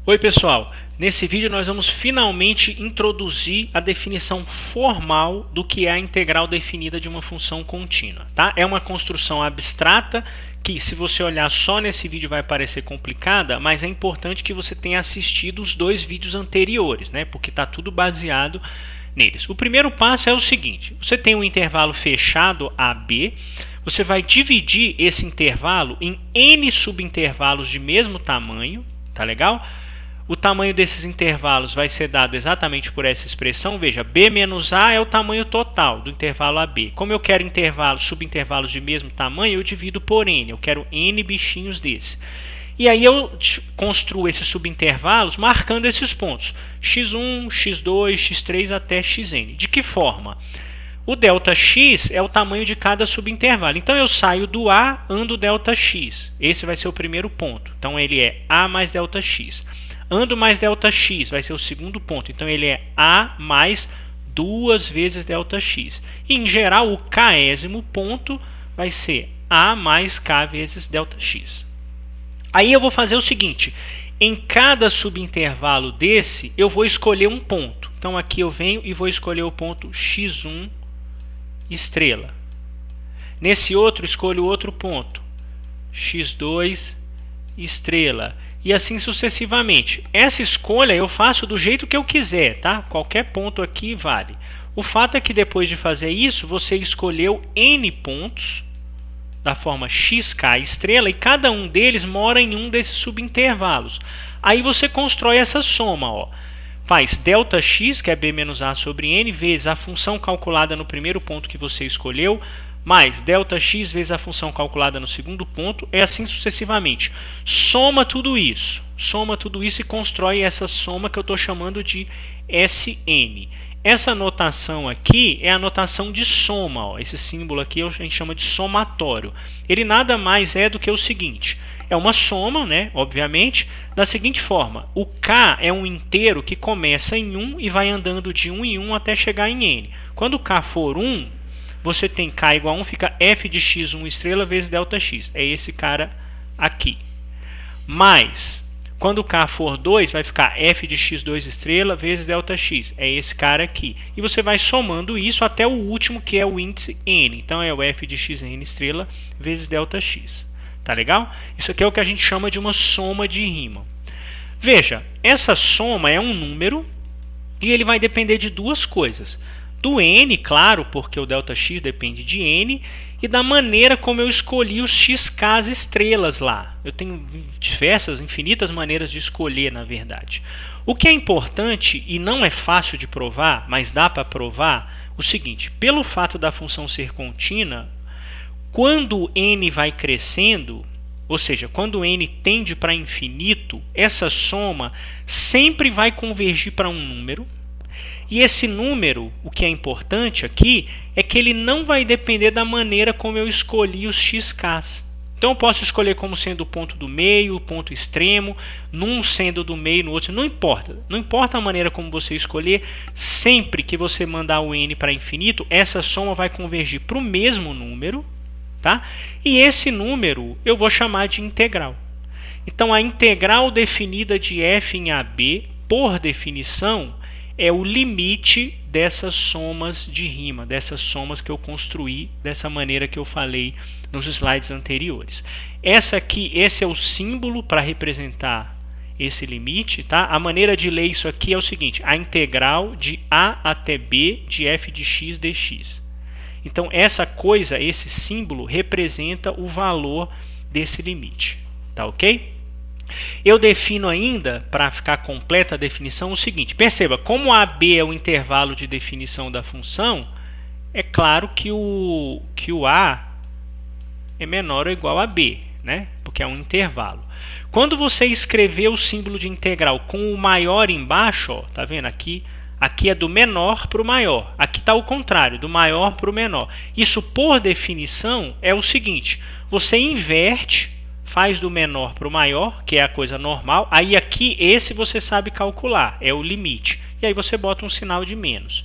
Oi pessoal, nesse vídeo nós vamos finalmente introduzir a definição formal do que é a integral definida de uma função contínua. Tá? É uma construção abstrata que, se você olhar só nesse vídeo, vai parecer complicada, mas é importante que você tenha assistido os dois vídeos anteriores, né? Porque está tudo baseado neles. O primeiro passo é o seguinte: você tem um intervalo fechado AB, você vai dividir esse intervalo em n subintervalos de mesmo tamanho, tá legal? O tamanho desses intervalos vai ser dado exatamente por essa expressão. Veja, B menos A é o tamanho total do intervalo AB. Como eu quero subintervalos de mesmo tamanho, eu divido por n. Eu quero n bichinhos desse. E aí eu construo esses subintervalos marcando esses pontos. x1, x2, x3 até xn. De que forma? O ΔX é o tamanho de cada subintervalo. Então eu saio do A, ando ΔX. Esse vai ser o primeiro ponto. Então ele é A mais ΔX. Ando mais ΔX vai ser o segundo ponto. Então ele é A mais 2 vezes ΔX. E em geral o késimo ponto vai ser A mais K vezes ΔX. Aí eu vou fazer o seguinte: em cada subintervalo desse eu vou escolher um ponto. Então aqui eu venho e vou escolher o ponto x1 estrela. Nesse outro escolho outro ponto, x2 estrela. E assim sucessivamente. Essa escolha eu faço do jeito que eu quiser, tá? Qualquer ponto aqui vale. O fato é que depois de fazer isso, você escolheu n pontos da forma xk estrela e cada um deles mora em um desses subintervalos. Aí você constrói essa soma, ó. Faz ΔX, que é B menos A sobre N, vezes a função calculada no primeiro ponto que você escolheu, mais ΔX vezes a função calculada no segundo ponto, é assim sucessivamente. Soma tudo isso e constrói essa soma que eu estou chamando de Sn. Essa notação aqui é a notação de soma. Ó. Esse símbolo aqui a gente chama de somatório. Ele nada mais é do que o seguinte: é uma soma, né, obviamente, da seguinte forma: o k é um inteiro que começa em 1 e vai andando de 1 em 1 até chegar em n. Quando k for 1, você tem k igual a 1, fica f de x1 estrela vezes ΔX. É esse cara aqui. Mais, quando k for 2, vai ficar f de x2 estrela vezes ΔX. É esse cara aqui. E você vai somando isso até o último, que é o índice n. Então é o f de xn estrela vezes ΔX. Tá legal? Isso aqui é o que a gente chama de uma soma de Riemann. Veja, essa soma é um número e ele vai depender de duas coisas. Do n, claro, porque o ΔX depende de n, e da maneira como eu escolhi os xk estrelas lá. Eu tenho diversas, infinitas maneiras de escolher, na verdade. O que é importante, e não é fácil de provar, mas dá para provar, o seguinte: pelo fato da função ser contínua, quando n vai crescendo, ou seja, quando n tende para infinito, essa soma sempre vai convergir para um número. E esse número, o que é importante aqui, é que ele não vai depender da maneira como eu escolhi os xk's. Então eu posso escolher como sendo o ponto do meio, o ponto extremo, num sendo do meio, no outro, não importa. Não importa a maneira como você escolher, sempre que você mandar o n para infinito, essa soma vai convergir para o mesmo número, tá? E esse número eu vou chamar de integral. Então a integral definida de f em AB, por definição, é o limite dessas somas de Riemann, dessas somas que eu construí dessa maneira que eu falei nos slides anteriores. Esse é o símbolo para representar esse limite, tá? A maneira de ler isso aqui é o seguinte: a integral de A até B de f de x dx. Então essa coisa, esse símbolo, representa o valor desse limite, tá ok? Eu defino ainda, para ficar completa a definição, o seguinte: perceba, como AB é o intervalo de definição da função, é claro que o A é menor ou igual a B, né? Porque é um intervalo. Quando você escrever o símbolo de integral com o maior embaixo, ó, tá vendo aqui? Aqui é do menor para o maior. Aqui está o contrário, do maior para o menor. Isso, por definição, é o seguinte: você inverte, faz do menor para o maior, que é a coisa normal. Aí aqui, esse você sabe calcular, é o limite. E aí você bota um sinal de menos.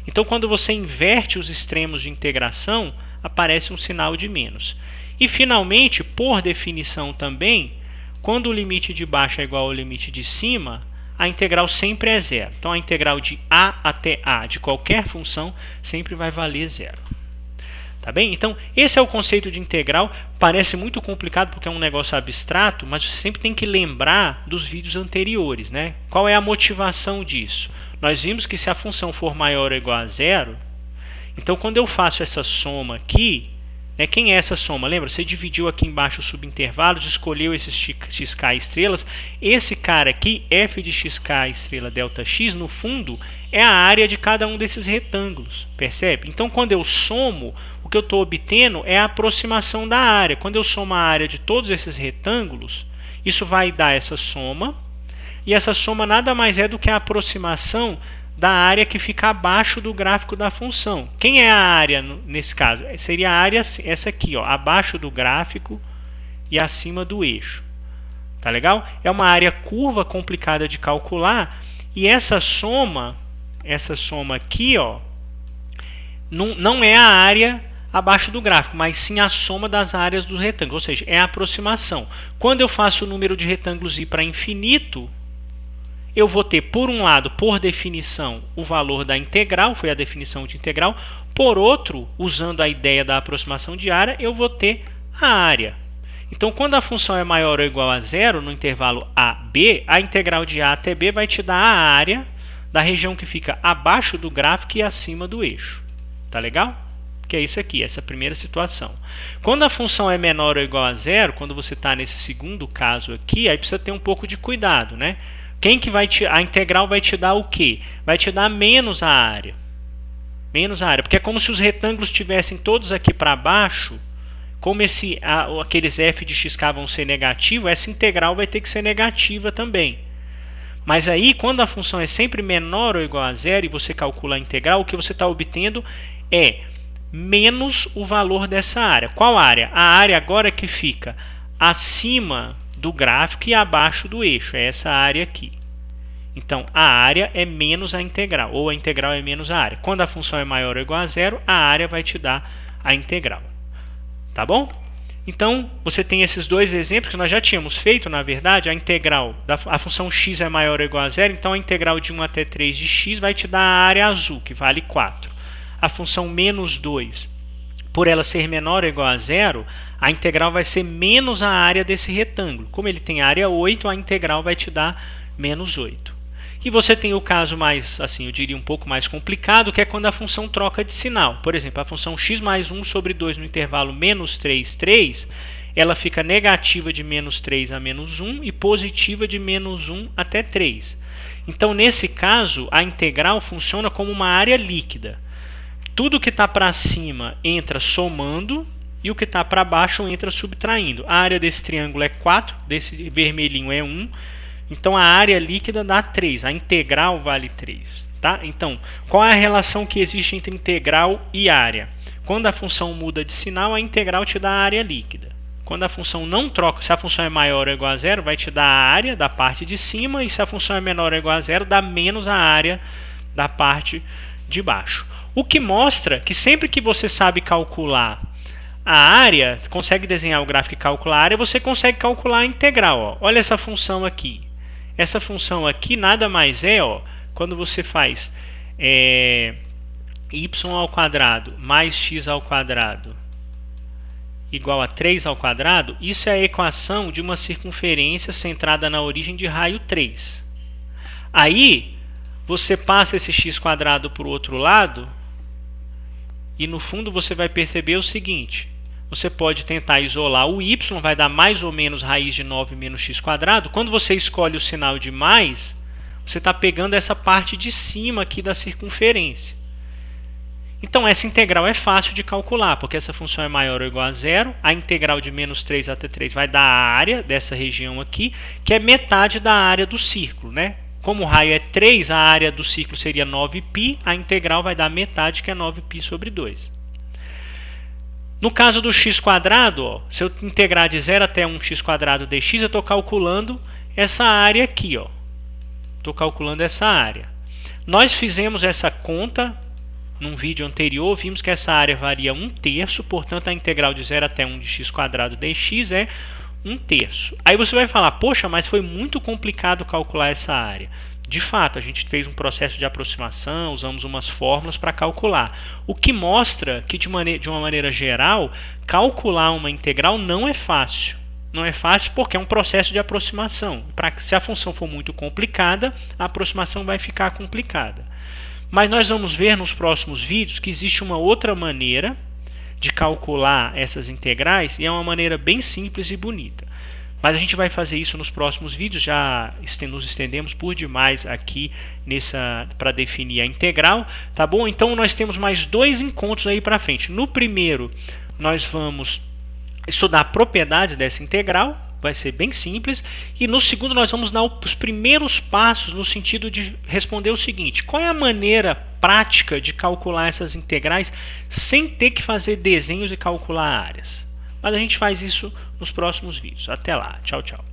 Então, quando você inverte os extremos de integração, aparece um sinal de menos. E, finalmente, por definição também, quando o limite de baixo é igual ao limite de cima, a integral sempre é zero. Então a integral de a até a de qualquer função sempre vai valer zero. Tá bem? Então esse é o conceito de integral. Parece muito complicado porque é um negócio abstrato, mas você sempre tem que lembrar dos vídeos anteriores, né? Qual é a motivação disso? Nós vimos que se a função for maior ou igual a zero, então quando eu faço essa soma aqui, né, quem é essa soma? Lembra? Você dividiu aqui embaixo os subintervalos, escolheu esses xk estrelas. Esse cara aqui, f de xk estrela delta x, no fundo, é a área de cada um desses retângulos. Percebe? Então quando eu somo, o que eu estou obtendo é a aproximação da área. Quando eu somo a área de todos esses retângulos, isso vai dar essa soma. E essa soma nada mais é do que a aproximação da área que fica abaixo do gráfico da função. Quem é a área nesse caso? Seria a área essa aqui, ó, abaixo do gráfico e acima do eixo. Tá legal? É uma área curva complicada de calcular e essa soma aqui, ó, não é a área abaixo do gráfico, mas sim a soma das áreas do retângulo, ou seja, é a aproximação. Quando eu faço o número de retângulos ir para infinito, eu vou ter, por um lado, por definição, o valor da integral, foi a definição de integral. Por outro, usando a ideia da aproximação de área, eu vou ter a área. Então, quando a função é maior ou igual a zero, no intervalo AB, a integral de A até B vai te dar a área da região que fica abaixo do gráfico e acima do eixo. Tá legal? Que é isso aqui, essa primeira situação. Quando a função é menor ou igual a zero, quando você está nesse segundo caso aqui, aí precisa ter um pouco de cuidado, né? A integral vai te dar o quê? Vai te dar menos a área. Menos a área. Porque é como se os retângulos estivessem todos aqui para baixo. Como aqueles f de xk vão ser negativos, essa integral vai ter que ser negativa também. Mas aí, quando a função é sempre menor ou igual a zero e você calcula a integral, o que você está obtendo é menos o valor dessa área. Qual área? A área agora que fica acima do gráfico e abaixo do eixo, é essa área aqui. Então, a área é menos a integral, ou a integral é menos a área. Quando a função é maior ou igual a zero, a área vai te dar a integral. Tá bom? Então, você tem esses dois exemplos que nós já tínhamos feito, na verdade, a integral, a função x é maior ou igual a zero, então a integral de 1 até 3 de x vai te dar a área azul, que vale 4. A função menos 2, por ela ser menor ou igual a zero, a integral vai ser menos a área desse retângulo. Como ele tem área 8, a integral vai te dar menos 8. E você tem o caso mais, assim, eu diria um pouco mais complicado, que é quando a função troca de sinal. Por exemplo, a função x mais 1 sobre 2 no intervalo menos 3, 3, ela fica negativa de menos 3 a menos 1 e positiva de menos 1 até 3. Então, nesse caso, a integral funciona como uma área líquida. Tudo que está para cima entra somando e o que está para baixo entra subtraindo. A área desse triângulo é 4, desse vermelhinho é 1. Então, a área líquida dá 3. A integral vale 3. Tá? Então, qual é a relação que existe entre integral e área? Quando a função muda de sinal, a integral te dá a área líquida. Quando a função não troca, se a função é maior ou igual a zero, vai te dar a área da parte de cima. E se a função é menor ou igual a zero, dá menos a área da parte de baixo. O que mostra que sempre que você sabe calcular a área, consegue desenhar o gráfico e calcular a área, você consegue calcular a integral. Ó. Olha essa função aqui. Essa função aqui nada mais é, ó, quando você faz y ao quadrado mais x ao quadrado igual a 3 ao quadrado, isso é a equação de uma circunferência centrada na origem de raio 3. Aí, você passa esse x quadrado para o outro lado e no fundo você vai perceber o seguinte: você pode tentar isolar o y, vai dar mais ou menos raiz de 9 menos x quadrado. Quando você escolhe o sinal de mais, você está pegando essa parte de cima aqui da circunferência. Então essa integral é fácil de calcular, porque essa função é maior ou igual a zero. A integral de menos 3 até 3 vai dar a área dessa região aqui, que é metade da área do círculo, né? Como o raio é 3, a área do círculo seria 9π, a integral vai dar metade, que é 9π sobre 2. No caso do x quadrado, ó, se eu integrar de 0 até 1x quadrado dx, eu estou calculando essa área aqui. Estou calculando essa área. Nós fizemos essa conta num vídeo anterior, vimos que essa área varia 1/3, portanto a integral de 0 até 1 de x quadrado dx é 1/3. Aí você vai falar, poxa, mas foi muito complicado calcular essa área. De fato, a gente fez um processo de aproximação, usamos umas fórmulas para calcular. O que mostra que, de uma maneira geral, calcular uma integral não é fácil. Não é fácil porque é um processo de aproximação. Se a função for muito complicada, a aproximação vai ficar complicada. Mas nós vamos ver nos próximos vídeos que existe uma outra maneira de calcular essas integrais e é uma maneira bem simples e bonita. Mas a gente vai fazer isso nos próximos vídeos, já nos estendemos por demais aqui para definir a integral, tá bom? Então nós temos mais 2 encontros aí para frente. No primeiro, nós vamos estudar propriedades dessa integral, vai ser bem simples, e no segundo nós vamos dar os primeiros passos no sentido de responder o seguinte: qual é a maneira prática de calcular essas integrais sem ter que fazer desenhos e calcular áreas? Mas a gente faz isso nos próximos vídeos. Até lá, tchau, tchau.